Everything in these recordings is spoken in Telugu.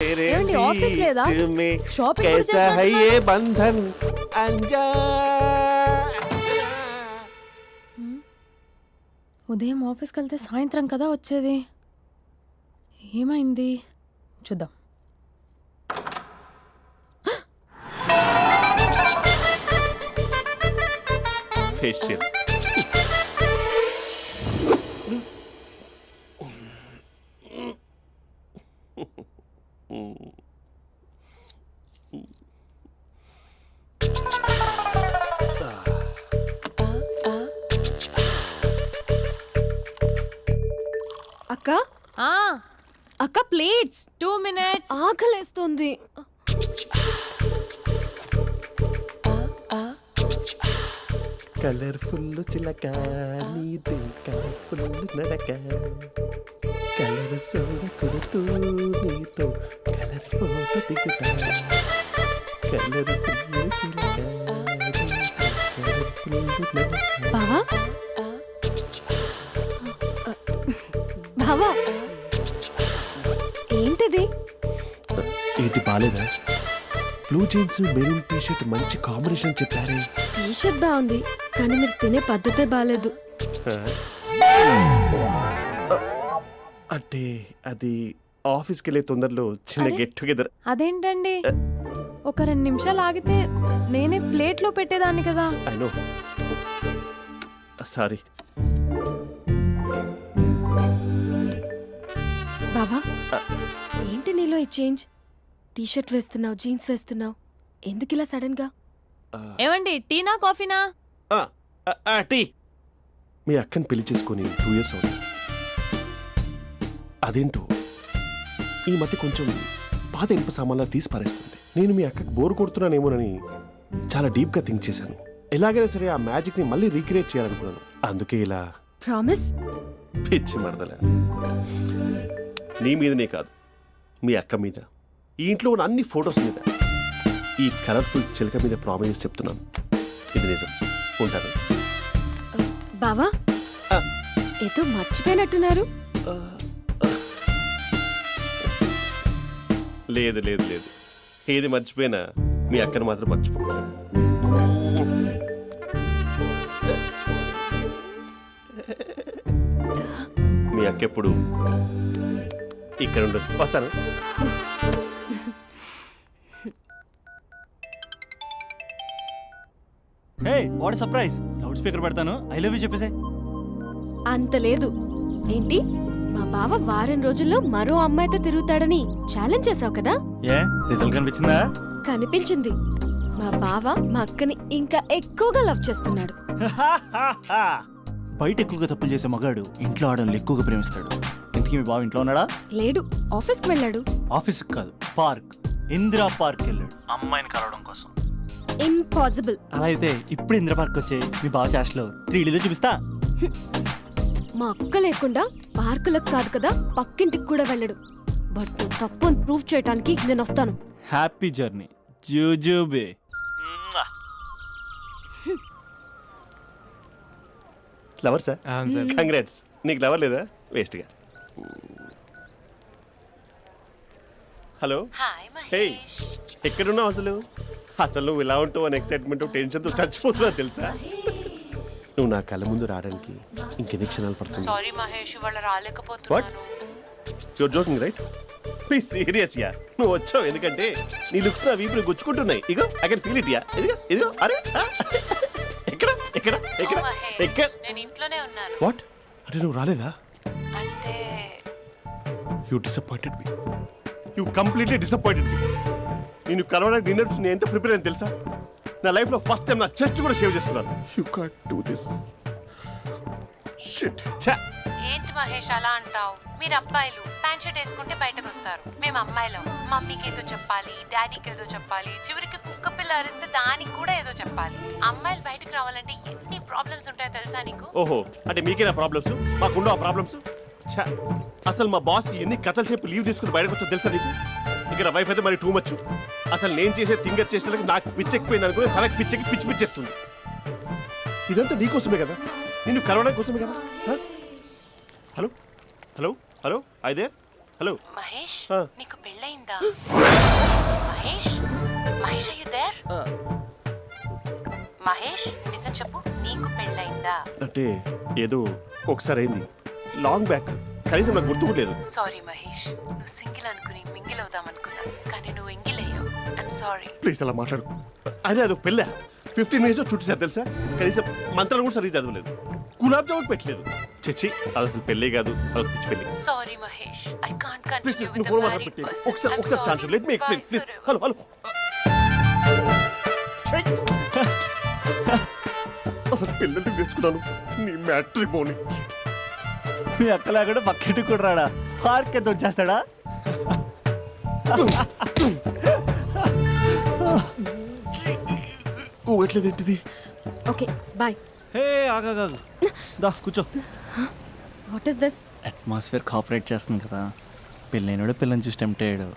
ఏమండి ఆఫీస్ లేదా? షాపింగ్ కూడా कैसा है చేస్తున్నారు. ये बंधन अंजा ఉదయం ఆఫీస్కి వెళ్తే సాయంత్రం కదా వచ్చేది. ఏమైంది చూద్దాం. फेशियल అక్క ఆ అక్క ప్లేట్స్ 2 minutes. ఆకలేస్తుంది. కలర్ఫుల్ చిలక నీదే కలర్ఫుల్ నడక కలర్ సోడ కొడుతూ నీతో కలర్ ఫోటో దిగుతా కలర్ఫుల్ చిలక బావా బావా ఏంటిది? ఏంటి బాలేదా? Blue jeans maroon T shirt మంచి కాంబినేషన్ చెప్పారే. టీ షర్ట్ బాగుంది కానీ మీరు తినే పద్ధతే బాలేదు. అంటే అది ఆఫీస్కి వెళ్ళే తొందరలో చిన్న అరే? Get together. అదేంటండి ఒక 2 నిమిషాలు ఆగితే నేనే ప్లేట్లో పెట్టేదాన్ని కదా. I know sorry. బావా ఏంటి నీలో ఈ చేంజ్? టీ షర్ట్ వేస్తున్నావు, జీన్స్ వేస్తున్నావు, ఎందుకు ఇలా సడన్ గా? ఏమండి టీనా కాఫీనా? టీ. మీ అక్కని పెళ్లి చేసుకొని 2 years అవుతుంది. అదేంటో ఈ మధ్య కొంచెం పాత ఇనుప సామాన్లా తీసి పారేస్తుంది. నేను మీ అక్కకు బోరు కొడుతున్నానేమోనని చాలా డీప్గా థింక్ చేశాను. ఎలాగైనా సరే ఆ మ్యాజిక్ని మళ్ళీ రీక్రియేట్ చేయాలనుకున్నాను. అందుకే ఇలా ప్రామిస్? పిచ్చి మరదల. నీ మీదనే కాదు, మీ అక్క మీద, ఈ ఇంట్లో ఉన్న అన్ని ఫొటోస్ మీద, ఈ కలర్ఫుల్ చిలక మీద ప్రామిస్ చెప్తున్నాను. ఇది నిజం. ఉంటాను. బావా ఏదో మర్చిపోయినట్టున్నారు. లేదు లేదు లేదు, ఏది మర్చిపోయినా మీ అక్కను మాత్రం మర్చిపో. మీ అక్క ఎప్పుడు ఇక్కడ ఉండదు. వస్తాను. Hey what surprise. Loud speaker పెడతాను, ఐ లవ్ యూ చెప్పేసే. అంత లేదు. ఏంటి మా బావ వారం రోజుల్లో మరో అమ్మాయితో తిరుగుతాడని ఛాలెంజ్ చేసావు కదా? ఏ రిజల్ట్ కనిపించిందా? కనిపించింది. మా బావ మా అక్కని ఇంకా ఎక్కువగా లవ్ చేస్తున్నాడు. బయట ఎక్కువగా తప్పులు చేసే మగాడు ఇంట్లో ఆడవాళ్ళు ఎక్కువగా ప్రేమిస్తాడు. ఇంతకీ మీ బావ ఇంట్లో ఉన్నాడా? లేడు, ఆఫీస్కి వెళ్ళాడు. ఆఫీస్కి కాదు, పార్క్, ఇందిరా పార్క్ వెళ్ళాడు అమ్మాయిని కలవడం కోసం. ఇంపాసిబుల్. అలా అయితే ఇప్పుడు ఇందిరా పార్క్ వచ్చే మీ బావ చాష్లో 3Dలో చూపిస్తా. మా అక్క లేకుండా పార్కులకు కాదు కదా పక్కింటికి కూడా వెళ్ళడు. బట్ తప్పు ప్రూవ్ చేయడానికి నేను వస్తాను. హ్యాపీ జర్నీ జూజూబే. Lover sir? కంగ్రాట్స్. నీకు లవర్ లేదా? వేస్ట్గా. హలో. హే, ఎక్కడున్నావు అసలు? అసలు నువ్వు ఇలా ఉంటావు అని ఎక్సైట్మెంట్ టెన్షన్తో చచ్చిపోతున్నా తెలుసా? నువ్వు నా కళ్ళ ముందు రావడానికి ఇంకెన్ని క్షణాలు పడుతుంది? సారీ మహేష్, వాళ్ళ రాలేకపోతున్నాను. Your joking right? Please serious yeah. నువ్వు వచ్చావు ఎందుకంటే నీ లుక్స్ నా వీపులు గుచ్చుకుంటున్నాయి. ఇగో I can feel it yeah. ఇదిగో ఇదిగో. అరే ఎక్కడ ఎక్కడ ఎక్కడ ఎక్కడ? నేను ఇంట్లోనే ఉన్నాను. వాట్ అంటే నువ్వు రాలేదా? అంటే you disappointed me. You completely disappointed me. నేను కలవడానికి డిన్నర్స్ నేను ఎంత ప్రిపేర్ అని తెలుసా? నా లైఫ్లో ఫస్ట్ టైం నా చెస్ట్ కూడా సేవ్ చేస్తున్నాను. You can't do this shit. ఏంటి మహేష్ అలా అంటావు? మీరు అబ్బాయిలు ప్యాంట్ షర్ట్ వేసుకుంటే బయటకు వస్తారు. మేము అమ్మాయిలం మమ్మీకి ఏదో చెప్పాలి, డాడీకి ఏదో చెప్పాలి, చివరికి కుక్క పిల్ల అరిస్తే దానికి కూడా ఏదో చెప్పాలి. అమ్మాయిలు బయటకు రావాలంటే ఎన్ని ప్రాబ్లమ్స్ ఉంటాయో తెలుసా నీకు? ఓహో, అంటే మీకేనా ప్రాబ్లమ్స్? మాకుండా ఆ ప్రాబ్లమ్స్? అసలు మా బాస్కి ఎన్ని కథలు చెప్పి లీవ్ తీసుకుని బయటకు వచ్చా తెలుసా నీకు? ఇక్కడ వైఫ్ అయితే మరి టూ మచ్. అసలు నేను చేసే థింగర్ చేసేందుకు నాకు పిచ్చెక్కిపోయింది అనుకుని తనకి పిచ్చెక్కి పిచ్చి పిచ్చేస్తుంది. ఇదంతా నీకోసమే కదా, నిన్ను కలవడం కోసమే కదా. హలో హలో హలో, అయితే హలో మహేష్ ఆ. నీకు పెళ్ళయిందా? Mahesh Mahesh are you there? మహేష్ నిజం చెప్పు, నీకు పెళ్ళయిందా? అంటే ఏదో ఒకసారి అయింది, లాంగ్ బ్యాక్, కనీసం నాకు గుర్తు కూడా లేదు. సారీ మహేష్, నువ్వు సింగిల్ అనుకుని మింగిల్ అవుదాం అనుకున్నా, కానీ నువ్వు ఎంగిల్ అయ్యావు. I'm sorry. ప్లీజ్ అలా మాట్లాడు. అదే అదొక పెళ్ళా, 15 మినిట్స్ చుట్టేసారు తెలుసా. కనీసం మంత్రాలు కూడా సరిగ్గా చదవలేదు, గులాబ్ జామున్ పెట్టలేదు. చచ్చి, అది అసలు పెళ్ళే కాదు, అదొక పిచ్చి పెళ్ళి. Sorry Mahesh, I can't please continue with నువ్వు ద ఫోన్ మ్యారీడ్ మాట్లాడి పర్సన్. ఒకసారి chance let me explain please. Hello hello. అసలు పెళ్ళంటే తీసుకున్నాను నీ మ్యాట్రిమోని. మీ అక్కలా కూడా పక్కింటి కూడా రాడా, పార్క్ ఎంత వచ్చేస్తాడా? ఎట్లేదేంటిది? Okay bye. హే ఆగా దా కూర్చో. What is this? Atmosphere cooperate చేస్తుంది కదా, పెళ్ళైనడు పిల్లని చూసి టెంప్ట్ అయ్యాడు.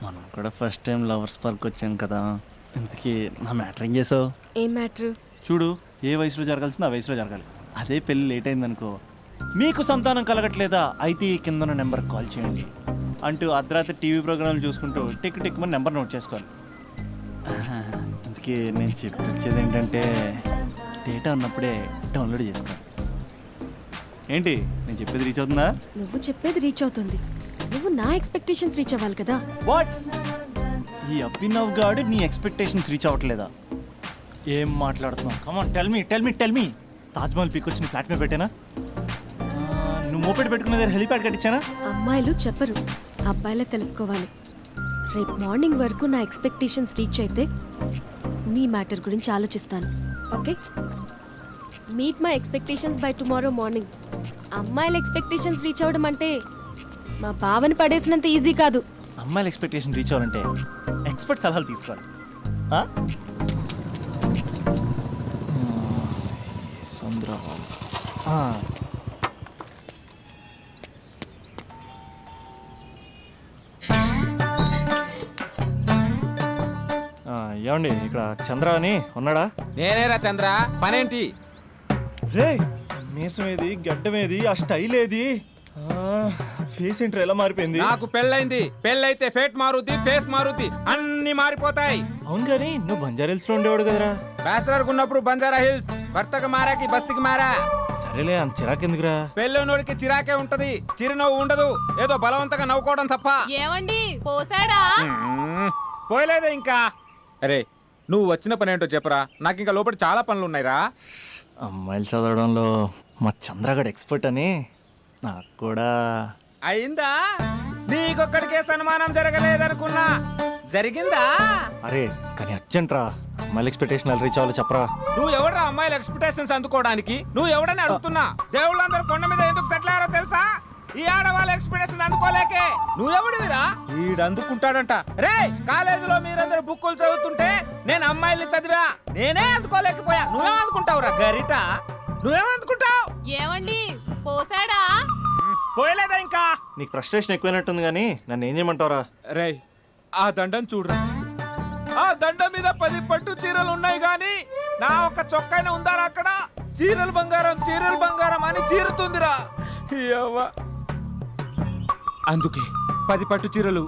మనం కూడా ఫస్ట్ టైం లవర్స్ పార్క్ వచ్చాం కదా. ఇంతకీ నా మ్యాటర్ ఏం చేసావు? ఏం మ్యాటర్? చూడు, ఏ వయసులో జరగాల్సిందో ఆ వయసులో జరగాలి. అదే పెళ్ళి లేట్ అయిందనుకో, మీకు సంతానం కలగట్లేదా అయితే ఈ కింద ఉన్న నెంబర్కి కాల్ చేయండి అంటూ అర్ధరాత్రి టీవీ ప్రోగ్రాంలు చూసుకుంటూ టిక్ టిక్ మన నెంబర్ నోట్ చేసుకోవాలి. అందుకే నేను చెప్పించేది ఏంటంటే డేటా ఉన్నప్పుడే డౌన్లోడ్ చేసుకోవాలి. ఏంటి నేను చెప్పేది రీచ్ అవుతుందా? నువ్వు చెప్పేది రీచ్ అవుతుంది, నువ్వు నా ఎక్స్పెక్టేషన్స్ రీచ్ అవ్వాలి కదా. వాట్? ఈ అభినవ్ గాడు నీ ఎక్స్పెక్టేషన్స్ రీచ్ అవ్వట్లేదా? ఏం మాట్లాడుతున్నావు? Come on tell me. Taj Mahal peak వచ్చి నీ ఫ్లాట్ మీద పెట్టానా? నువ్వు మోపెట్ పెట్టుకున్న దగ్గర హెలిప్యాడ్ కట్టించానా? అమ్మాయిలు చెప్పరు, అబ్బాయిలే తెలుసుకోవాలి. రేపు మార్నింగ్ వరకు నా ఎక్స్పెక్టేషన్స్ రీచ్ అయితే నీ మ్యాటర్ గురించి ఆలోచిస్తాను. Okay, meet my expectations by tomorrow morning. అమ్మాయిల ఎక్స్పెక్టేషన్స్ రీచ్ అవ్వడం అంటే మా బావని పడేసినంత ఈజీ కాదు. అమ్మాయిల ఎక్స్పెక్టేషన్ రీచ్ అవ్వాలంటే ఎక్స్పర్ట్ సలహాలు తీసుకోవాలి. ఏమండి, ఇక్కడ చంద్ర అని ఉన్నాడా? నేనేరా చంద్ర, పనేంటి? రే, మీసం ఏది, గడ్డం ఏది, ఆ స్టైల్ ఏది, ఫేస్ ఏంట్రా ఎలా మారిపోయింది? నాకు పెళ్ళైంది, పెళ్ళైతే ఫేట్ మారుద్ది, ఫేస్ మారుద్ది, అన్ని మారిపోతాయి. అవును కానీ నువ్వు బంజారా హిల్స్ లో ఉండేవాడు కదరా. బ్యాచిలర్ ఉన్నప్పుడు బంజారా హిల్స్, భర్తకు మారాకి బస్తికి మారా. సరేలే, అంత చిరాకెందుకురా? పెళ్ళోనోడికి చిరాకే ఉంటది, చిరునవ్వు ఉండదు, ఏదో బలవంతంగా నవ్వుకోవడం తప్ప. ఏమండి పోసాడా? పోయలేదే ఇంకా. అరే నువ్వు వచ్చిన పని ఏంటో చెప్పరా, నాకు ఇంకా లోపల చాలా పనులు ఉన్నాయిరా. అమ్మాయిలు చదవడంలో మా చంద్రగడ్ ఎక్స్పర్ట్ అని నాకు కూడా. అయిందా? నీకొక్కడికే సన్మానం జరగలేదనుకున్నా, జరిగిందా? అరే కానీ అర్జెంట్ రా, అమ్మాయిల ఎక్స్పెక్టేషన్ రీచ్ అవ్వాలో చెప్పరా. నువ్వు ఎవడ్రా అమ్మాయిల ఎక్స్పెక్టేషన్స్ అందుకోవడానికి? నువ్వు ఎవడని అడుగుతున్నా. దేవుళ్ళందరూ కొండ మీద ఎందుకు సెటిల్ అయ్యారో తెలుసా? ఈ ఆడవాళ్ళ ఎక్స్పెక్టేషన్ అందుకోలేకే. నువ్వెవడివిరా? వీడు అందుకుంటాడంట. రే, కాలేజీలో మీరందరూ బుక్కులు చదువుతుంటే నేను అమ్మాయిల్ని చదివా, నేనే అందుకోలేకపోయా. నువ్వేం అందుకుంటావురా గరిట? నువ్వేం అందుకుంటావు? ఏమండి పోసాడా? పోయలేదా ఇంకా? నీకు ఫ్రస్ట్రేషన్ ఎక్కువైనట్టుంది కానీ నన్ను ఏం చేయమంటావురా? రే, ఆ దండం చూడరా. ఆ దండం మీద 10 పట్టు చీరలు ఉన్నాయి గాని నా ఒక్క చొక్కాయిన ఉందారా అక్కడ? చీరలు బంగారం అని చీరుతుందిరా. అందుకే 10 పట్టు చీరలు,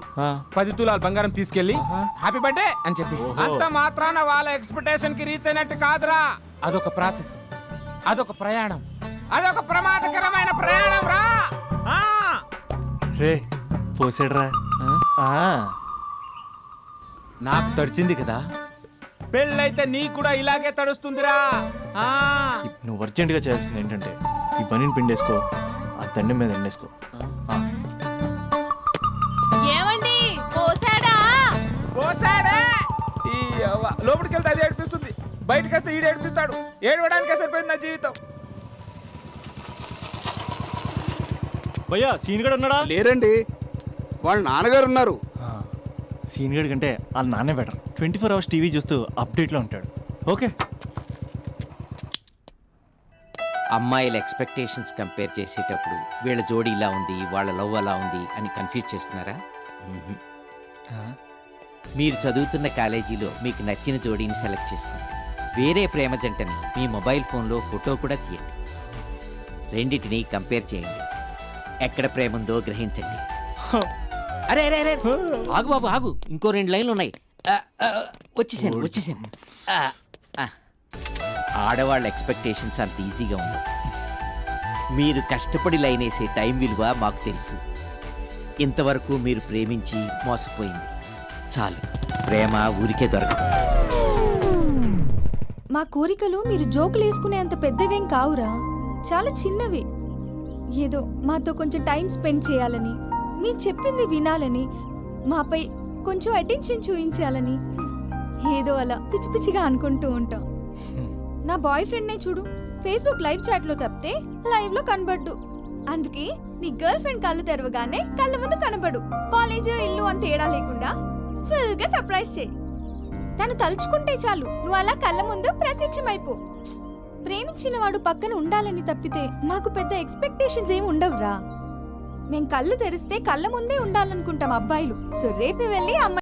10 తులాల బంగారం తీసుకెళ్లి హ్యాపీ బర్త్డే అని చెప్పి. అంత మాత్రాన వాళ్ళ ఎక్స్పెక్టేషన్ కి రీచ్ అయినట్టు కాదురా. అదొక ప్రాసెస్, అదొక ప్రయాణం, అదొక ప్రమాదకరమైన ప్రయాణం రా. రే పోసాడురా. నాకు తడిచింది కదా, పెళ్ళైతే నీ కూడా ఇలాగే తడుస్తుందిరా. నువ్వు అర్జెంటుగా చేయాల్సింది ఏంటంటే ఈ పనిని పిండేసుకో, ఆ దండం మీద ఎండేసుకో. ఏమండి పోసాడా? పోసాడే. ఈ లోపలికి వెళ్తే అది ఏడిపిస్తుంది, బయటకు వస్తే ఈడు ఏడిపిస్తాడు. ఏడవడానికే సరిపోయింది నా జీవితం. భయ్యా సీన్ గడు ఉన్నాడా? లేరండి, వాళ్ళ నాన్నగారు ఉన్నారు. సీన్ గడి కంటే వాళ్ళ నాన్నే బెటర్. 24 అవర్స్ టీవీ చూస్తూ అప్డేట్లో ఉంటాడు. ఓకే, అమ్మాయిల ఎక్స్పెక్టేషన్స్ కంపేర్ చేసేటప్పుడు వీళ్ళ జోడి ఇలా ఉంది, వాళ్ళ లవ్ అలా ఉంది అని కన్ఫ్యూజ్ చేస్తున్నారా? మీరు చదువుతున్న కాలేజీలో మీకు నచ్చిన జోడీని సెలెక్ట్ చేసుకోండి. వేరే ప్రేమ జంటని మీ మొబైల్ ఫోన్లో ఫోటో కూడా తీయండి. రెండింటిని కంపేర్ చేయండి. ఎక్కడ ప్రేమ ఉందో గ్రహించండి. అరే అరే అరే ఆగు బాబు ఆగు, ఇంకో 2 లైన్లు ఉన్నాయి. వచ్చేసాను. ఆడవాళ్ళ ఎక్స్పెక్టేషన్స్ అంత ఈజీగా ఉండవు. మీరు కష్టపడి లైన్ వేసే టైం విలువ మాకు తెలుసు. ఇంతవరకు మీరు ప్రేమించి మోసపోయింది చాలు. ప్రేమ ఊరికే దొరకదు. మా కోరికలు మీరు జోకులు వేసుకునేంత పెద్దవేం కావురా, చాలా చిన్నవి. ఏదో మాతో కొంచెం టైం స్పెండ్ చేయాలని, మీరు చెప్పింది వినాలని, మాపై కొంచెం అటెన్షన్ చూపించాలని ఏదో అలా పిచ్చి పిచ్చిగా అనుకుంటూ ఉంటాం. నా బాయ్ ఫ్రెండ్నే చూడు, ఫేస్బుక్ లైవ్ చాట్లో తప్పితే లైవ్లో కనబడ్డు. అందుకే నీ గర్ల్ ఫ్రెండ్ కళ్ళు తెరవగానే కళ్ళ ముందు కనబడు. కాలేజ్ ఇల్లు అని తేడా లేకుండా ఫుల్గా సర్ప్రైజ్ చేయి. తను తలుచుకుంటే చాలు నువ్వు అలా కళ్ళ ముందు ప్రత్యక్షమైపో. ప్రేమించిన వాడు పక్కన ఉండాలని తప్పితే మాకు పెద్ద ఎక్స్పెక్టేషన్స్ ఏమి ఉండవురా. మేం కళ్ళు తెరిస్తే కళ్ళ ముందే ఉండాలనుకుంటాం అబ్బాయిలు. సో రేపు వెళ్ళి అమ్మాయి